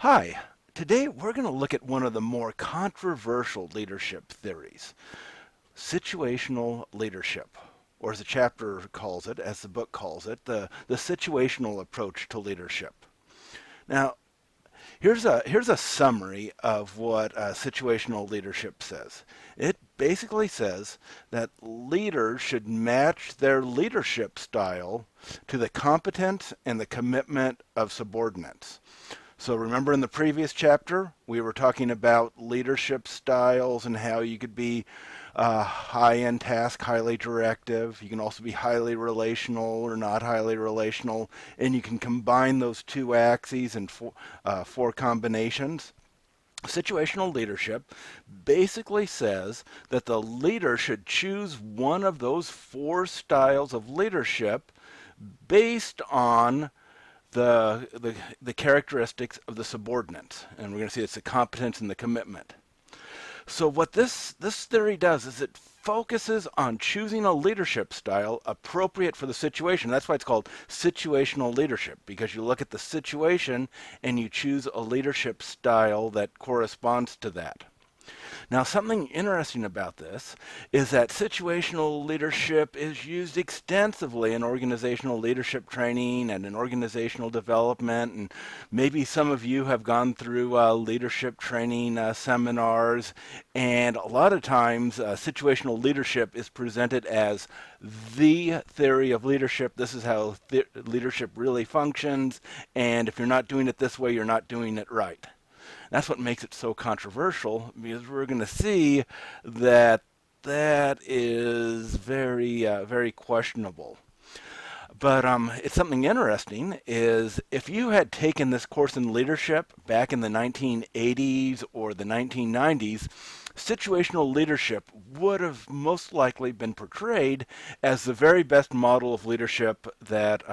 Hi, today we're going to look at one of the more controversial leadership theories, situational leadership, or as the chapter calls it, as the book calls it, the situational approach to leadership. Now, here's a summary of what situational leadership says. It basically says that leaders should match their leadership style to the competence and the commitment of subordinates. So remember in the previous chapter, we were talking about leadership styles and how you could be high-end task, highly directive. You can also be highly relational or not highly relational, and you can combine those two axes in four combinations. Situational leadership basically says that the leader should choose one of those four styles of leadership based on the characteristics of the subordinates, and we're going to see it's the competence and the commitment. So what this theory does is it focuses on choosing a leadership style appropriate for the situation. That's why it's called situational leadership, because you look at the situation and you choose a leadership style that corresponds to that. Now, something interesting about this is that situational leadership is used extensively in organizational leadership training and in organizational development. And maybe some of you have gone through leadership training seminars. And a lot of times, situational leadership is presented as the theory of leadership. This is how leadership really functions. And if you're not doing it this way, you're not doing it right. That's what makes it so controversial, because we're going to see that that is very questionable. But it's something interesting is if you had taken this course in leadership back in the 1980s or the 1990s, situational leadership would have most likely been portrayed as the very best model of leadership that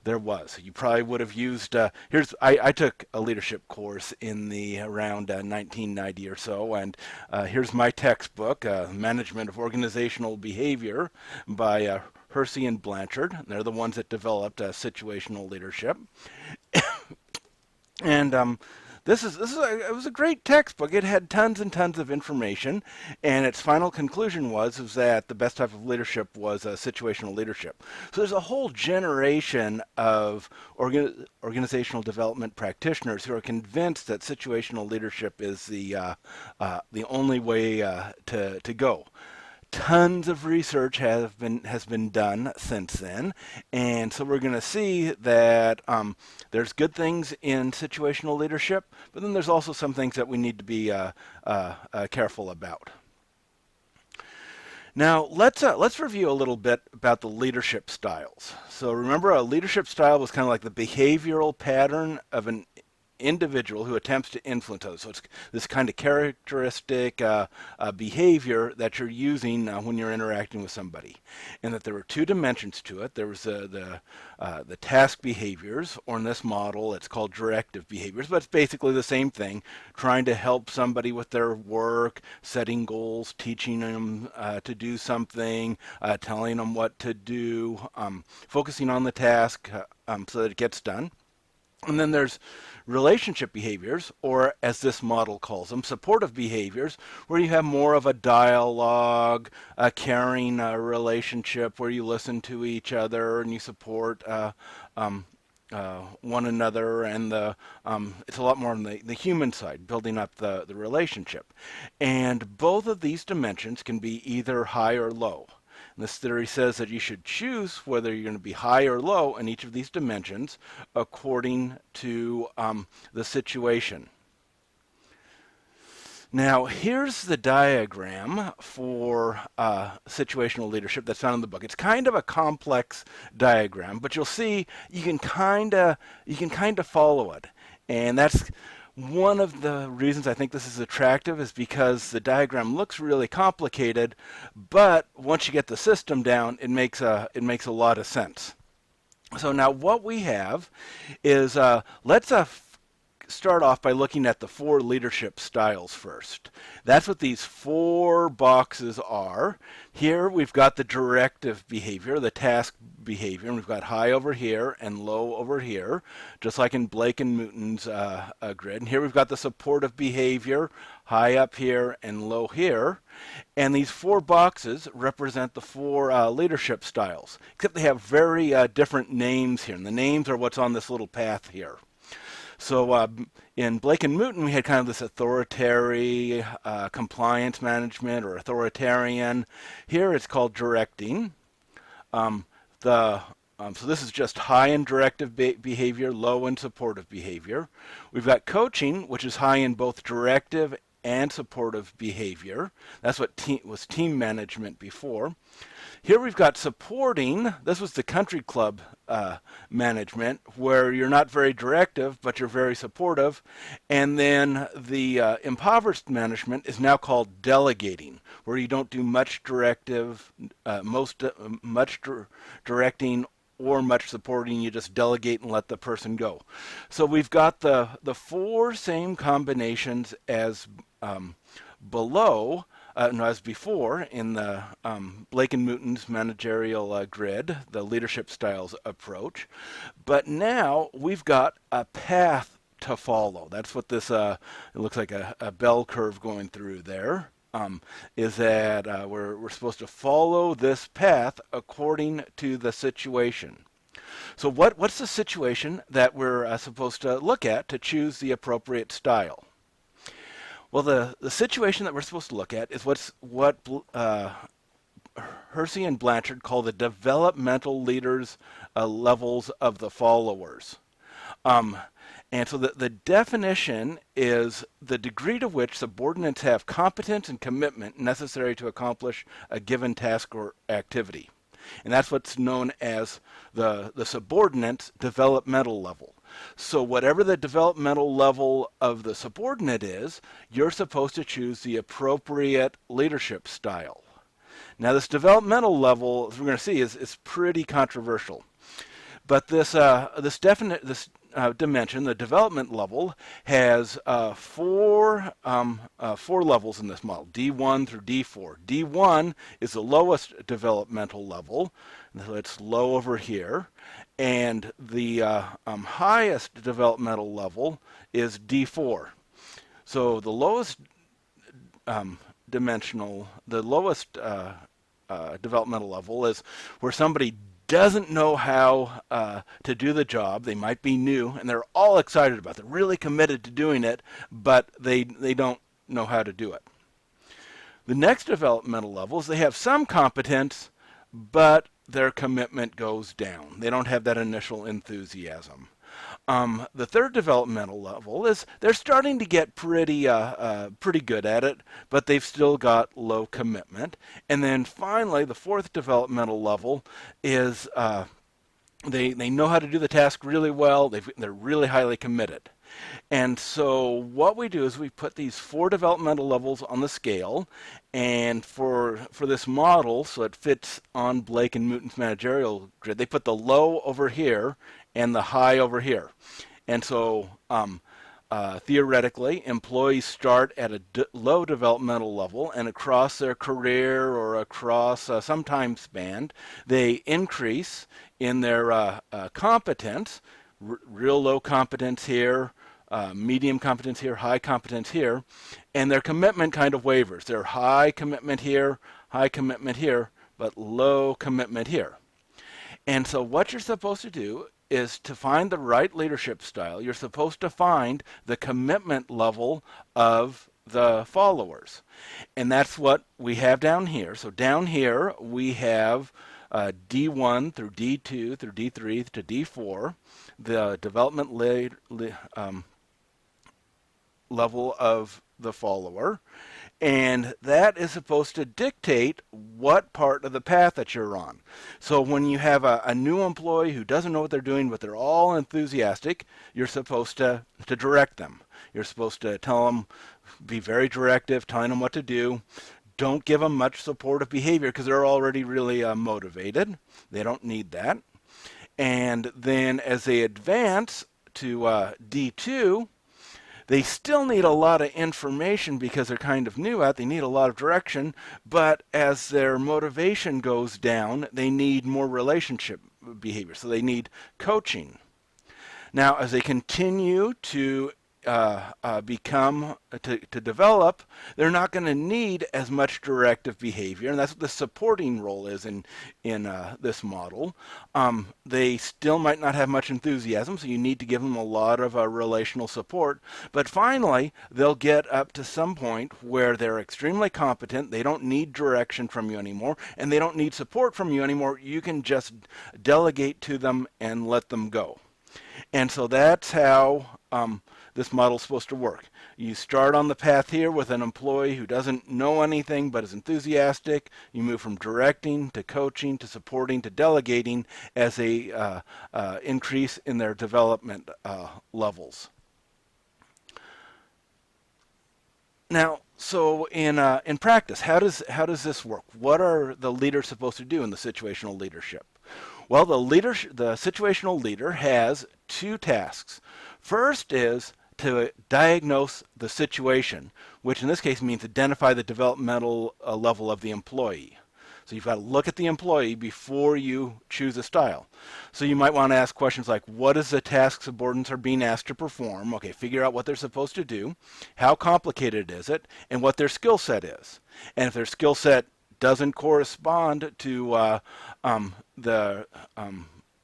there was. You probably would have used, I took a leadership course in the around 1990 or so, and here's my textbook, Management of Organizational Behavior by Hersey and Blanchard. They're the ones that developed situational leadership. And it was a great textbook. It had tons and tons of information, and its final conclusion was that the best type of leadership was situational leadership. So there's a whole generation of organizational development practitioners who are convinced that situational leadership is the only way to go. Tons of research has been done since then, and so we're going to see that there's good things in situational leadership, but then there's also some things that we need to be careful about. Now let's review a little bit about the leadership styles. So remember, a leadership style was kind of like the behavioral pattern of an individual who attempts to influence others. So it's this kind of characteristic behavior that you're using when you're interacting with somebody, and that there were two dimensions to it. There was the task behaviors, or in this model, it's called directive behaviors, but it's basically the same thing: trying to help somebody with their work, setting goals, teaching them to do something, telling them what to do, focusing on the task so that it gets done. And then there's relationship behaviors, or as this model calls them, supportive behaviors, where you have more of a dialogue, a caring relationship where you listen to each other and you support one another, and it's a lot more on the human side, building up the relationship. And both of these dimensions can be either high or low. This theory says that you should choose whether you're going to be high or low in each of these dimensions according to the situation. Now, here's the diagram for situational leadership that's found in the book. It's kind of a complex diagram, but you'll see you can kind of follow it, and that's one of the reasons I think this is attractive, is because the diagram looks really complicated, but once you get the system down, it makes a lot of sense. So now what we have is let's start off by looking at the four leadership styles first. That's what these four boxes are. Here we've got the directive behavior, the task behavior, and we've got high over here and low over here, just like in Blake and Mooton's grid. And here we've got the supportive behavior, high up here and low here. And these 4 boxes represent the 4 leadership styles, except they have very different names here. And the names are what's on this little path here. So in Blake and Mooton, we had kind of this authoritarian compliance management or authoritarian. Here it's called directing. So this is just high in directive behavior, low in supportive behavior. We've got coaching, which is high in both directive and supportive behavior. That's what was team management before. Here we've got supporting. This was the country club management, where you're not very directive, but you're very supportive. And then the impoverished management is now called delegating, where you don't do much directive, much directing or much supporting. You just delegate and let the person go. So we've got the 4 same combinations as below. As before in the Blake and Mooton's managerial grid, the leadership styles approach. But now we've got a path to follow. That's what this, it looks like a bell curve going through there. Is that we're supposed to follow this path according to the situation. So what's the situation that we're supposed to look at to choose the appropriate style? Well, the situation that we're supposed to look at is what Hersey and Blanchard call the developmental leaders levels of the followers. And so the definition is the degree to which subordinates have competence and commitment necessary to accomplish a given task or activity. And that's what's known as the subordinate's developmental level. So whatever the developmental level of the subordinate is, you're supposed to choose the appropriate leadership style. Now this developmental level, as we're going to see, is pretty controversial. But this dimension, the development level, has 4 levels in this model, D1 through D4. D1 is the lowest developmental level, so it's low over here. And the highest developmental level is D4. So the lowest developmental level is where somebody doesn't know how to do the job. They might be new, and they're all excited about it. They're really committed to doing it, but they don't know how to do it. The next developmental level is they have some competence, but their commitment goes down. They don't have that initial enthusiasm. The third developmental level is they're starting to get pretty good at it, but they've still got low commitment. And then finally, the fourth developmental level is they know how to do the task really well. They're really highly committed. And so what we do is we put these 4 developmental levels on the scale, and for this model, so it fits on Blake and Mooton's managerial grid, they put the low over here and the high over here. And so theoretically, employees start at a low developmental level, and across their career or across some time span, they increase in their competence, real low competence here, medium competence here, high competence here, and their commitment kind of wavers. They're high commitment here, but low commitment here. And so what you're supposed to do is to find the right leadership style. You're supposed to find the commitment level of the followers. And that's what we have down here. So down here we have D1 through D2 through D3 to D4, the development level of the follower, and that is supposed to dictate what part of the path that you're on. So when you have a new employee who doesn't know what they're doing, but they're all enthusiastic, you're supposed to direct them. You're supposed to tell them, be very directive, telling them what to do. Don't give them much supportive behavior because they're already really motivated. They don't need that. And then as they advance to D2, they still need a lot of information because they're kind of new at. They need a lot of direction, but as their motivation goes down, they need more relationship behavior. So they need coaching. Now, as they continue to to develop, they're not going to need as much directive behavior, and that's what the supporting role is in this model. They still might not have much enthusiasm, so you need to give them a lot of relational support. But finally, they'll get up to some point where they're extremely competent. They don't need direction from you anymore, and they don't need support from you anymore. You can just delegate to them and let them go. And so that's how this model is supposed to work. You start on the path here with an employee who doesn't know anything but is enthusiastic. You move from directing to coaching to supporting to delegating as they increase in their development levels. Now, so in practice, how does this work? What are the leaders supposed to do in the situational leadership? Well, the situational leader has two tasks. First is to diagnose the situation, which in this case means identify the developmental level of the employee. So you've got to look at the employee before you choose a style. So you might want to ask questions like, what is the task subordinates are being asked to perform? Okay, figure out what they're supposed to do, how complicated is it, and what their skill set is. And if their skill set doesn't correspond to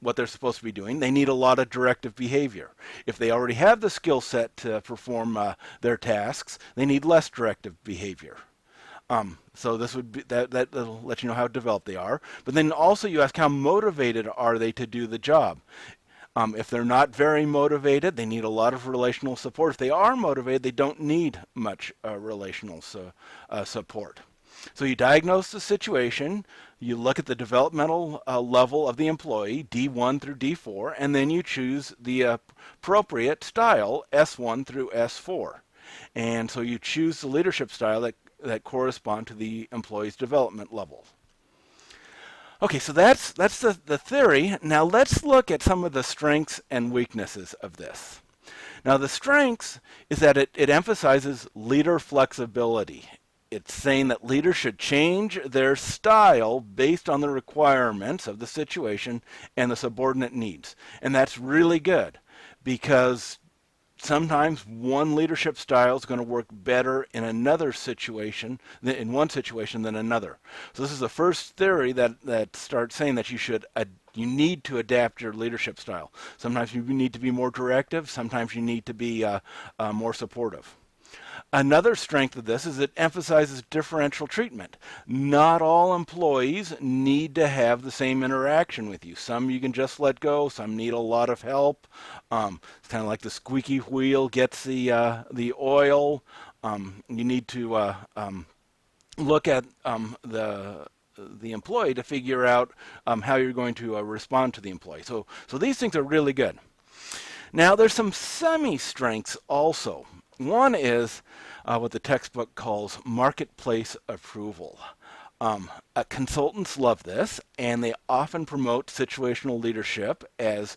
what they're supposed to be doing, they need a lot of directive behavior. If they already have the skill set to perform their tasks, they need less directive behavior. So this would be that'll let you know how developed they are. But then also you ask, how motivated are they to do the job? If they're not very motivated, they need a lot of relational support. If they are motivated, they don't need much relational support. So you diagnose the situation, you look at the developmental level of the employee, D1 through D4, and then you choose the appropriate style, S1 through S4. And so you choose the leadership style that correspond to the employee's development level. Okay, so that's the theory. Now let's look at some of the strengths and weaknesses of this. Now the strengths is that it emphasizes leader flexibility. It's saying that leaders should change their style based on the requirements of the situation and the subordinate needs. And that's really good because sometimes one leadership style is going to work better in another situation, in one situation than another. So this is the first theory that starts saying that you need to adapt your leadership style. Sometimes you need to be more directive, sometimes you need to be more supportive. Another strength of this is it emphasizes differential treatment. Not all employees need to have the same interaction with you. Some you can just let go. Some need a lot of help. It's kind of like the squeaky wheel gets the oil. You need to look at the employee to figure out how you're going to respond to the employee. So these things are really good. Now there's some semi-strengths also. One is what the textbook calls marketplace approval. Consultants love this, and they often promote situational leadership as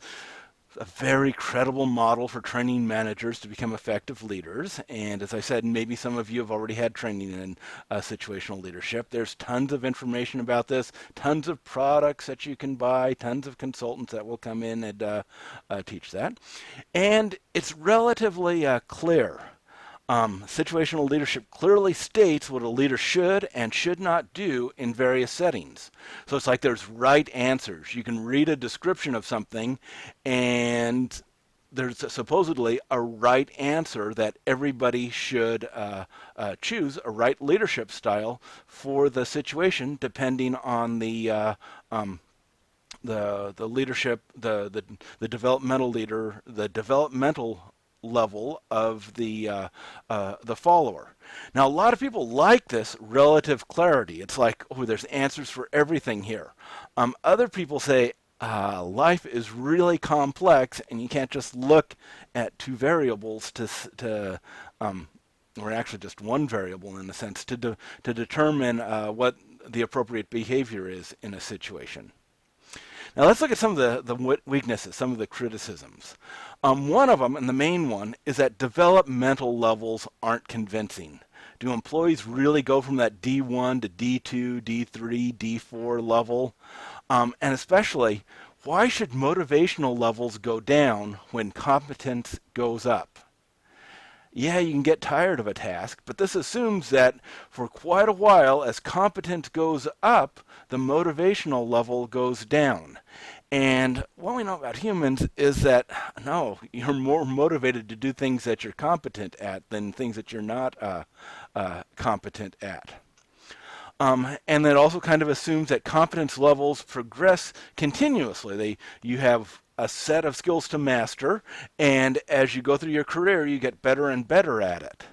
a very credible model for training managers to become effective leaders. And as I said, maybe some of you have already had training in situational leadership. There's tons of information about this, tons of products that you can buy, tons of consultants that will come in and teach that. And it's relatively clear. Situational leadership clearly states what a leader should and should not do in various settings. So it's like there's right answers. You can read a description of something and there's supposedly a right answer that everybody should choose, a right leadership style for the situation depending on the leadership, the developmental leader, the developmental level of the follower. Now, a lot of people like this relative clarity. It's like, oh, there's answers for everything here. Other people say life is really complex, and you can't just look at two variables or actually just one variable in a sense to determine what the appropriate behavior is in a situation. Now let's look at some of the weaknesses, some of the criticisms. One of them, and the main one, is that developmental levels aren't convincing. Do employees really go from that D1 to D2, D3, D4 level? And especially, Why should motivational levels go down when competence goes up? Yeah, you can get tired of a task, but this assumes that for quite a while, as competence goes up, the motivational level goes down. And what we know about humans is that no, you're more motivated to do things that you're competent at than things that you're not competent at. And that also kind of assumes that competence levels progress continuously. You have a set of skills to master, and as you go through your career, you get better and better at it.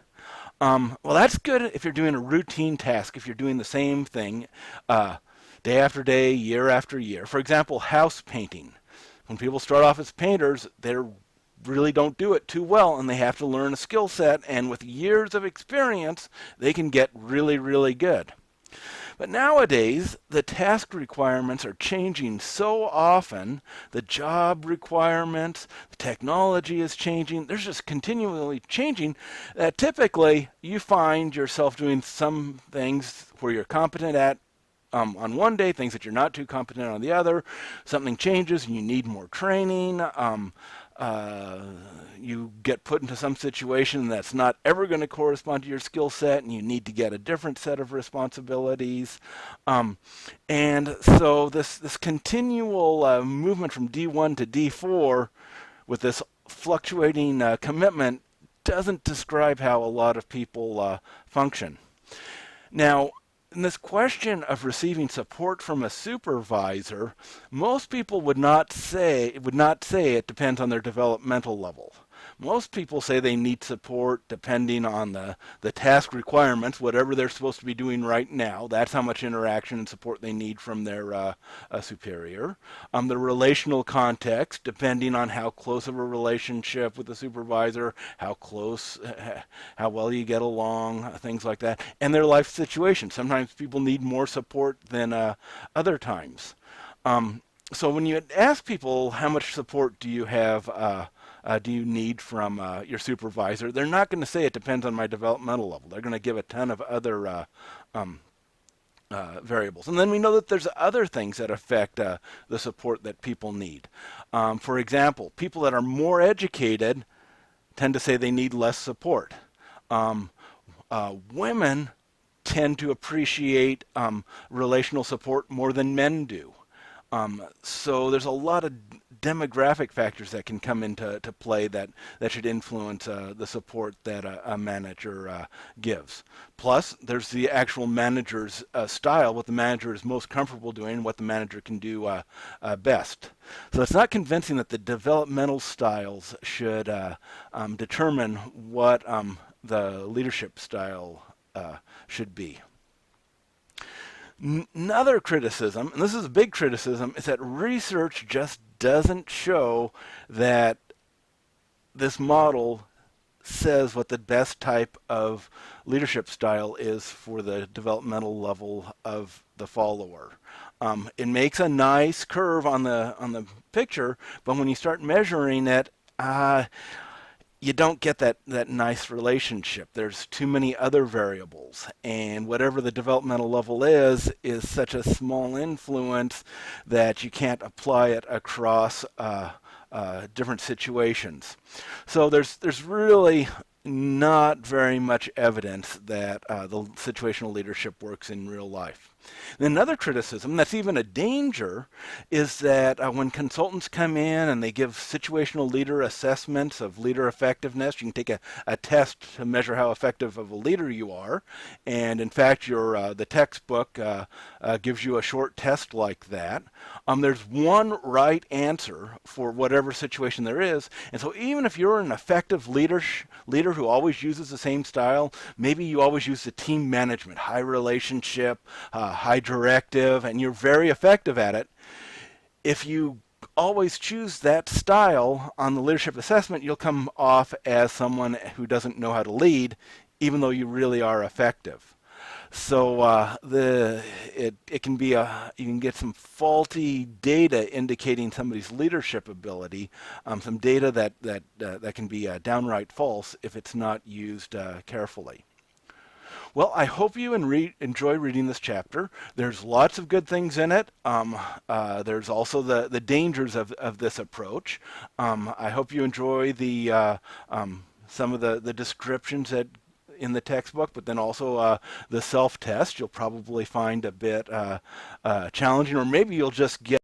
Well, that's good if you're doing a routine task, if you're doing the same thing day after day, year after year. For example, house painting. When people start off as painters, they really don't do it too well, and they have to learn a skill set, and with years of experience, they can get really, really good. But nowadays, the task requirements are changing so often. The job requirements, the technology is changing. There's just continually changing that typically you find yourself doing some things where you're competent at on one day, things that you're not too competent on the other. Something changes and you need more training. You get put into some situation that's not ever going to correspond to your skill set, and you need to get a different set of responsibilities. And so this continual movement from D1 to D4 with this fluctuating commitment doesn't describe how a lot of people function. Now, in this question of receiving support from a supervisor, most people would not say it depends on their developmental level. Most people say they need support depending on the task requirements, whatever they're supposed to be doing right now. That's how much interaction and support they need from their superior. The relational context, depending on how close of a relationship with the supervisor, how well you get along, things like that, and their life situation. Sometimes people need more support than other times. So when you ask people how much support do you need from your supervisor, they're not going to say it depends on my developmental level. They're going to give a ton of other variables. And then we know that there's other things that affect the support that people need. For example, people that are more educated tend to say they need less support. Women tend to appreciate relational support more than men do. So there's a lot of demographic factors that can come into play that should influence the support that a manager gives. Plus, there's the actual manager's style, what the manager is most comfortable doing, what the manager can do best. So it's not convincing that the developmental styles should determine what the leadership style should be. Another criticism, and this is a big criticism, is that research just doesn't show that this model says what the best type of leadership style is for the developmental level of the follower. It makes a nice curve on the picture, but when you start measuring it, you don't get that nice relationship. There's too many other variables, and whatever the developmental level is such a small influence that you can't apply it across different situations. So there's really not very much evidence that the situational leadership works in real life. And another criticism that's even a danger is that when consultants come in and they give situational leader assessments of leader effectiveness, you can take a test to measure how effective of a leader you are. And in fact, the textbook gives you a short test like that. There's one right answer for whatever situation there is. And so even if you're an effective leader who always uses the same style, maybe you always use the team management, high relationship, high directive, and you're very effective at it. If you always choose that style on the leadership assessment, you'll come off as someone who doesn't know how to lead, even though you really are effective. So it can be you can get some faulty data indicating somebody's leadership ability, some data that can be downright false if it's not used carefully. Well, I hope you enjoy reading this chapter. There's lots of good things in it. There's also the dangers of this approach. I hope you enjoy some of the descriptions that in the textbook, but then also the self-test you'll probably find a bit challenging, or maybe you'll just get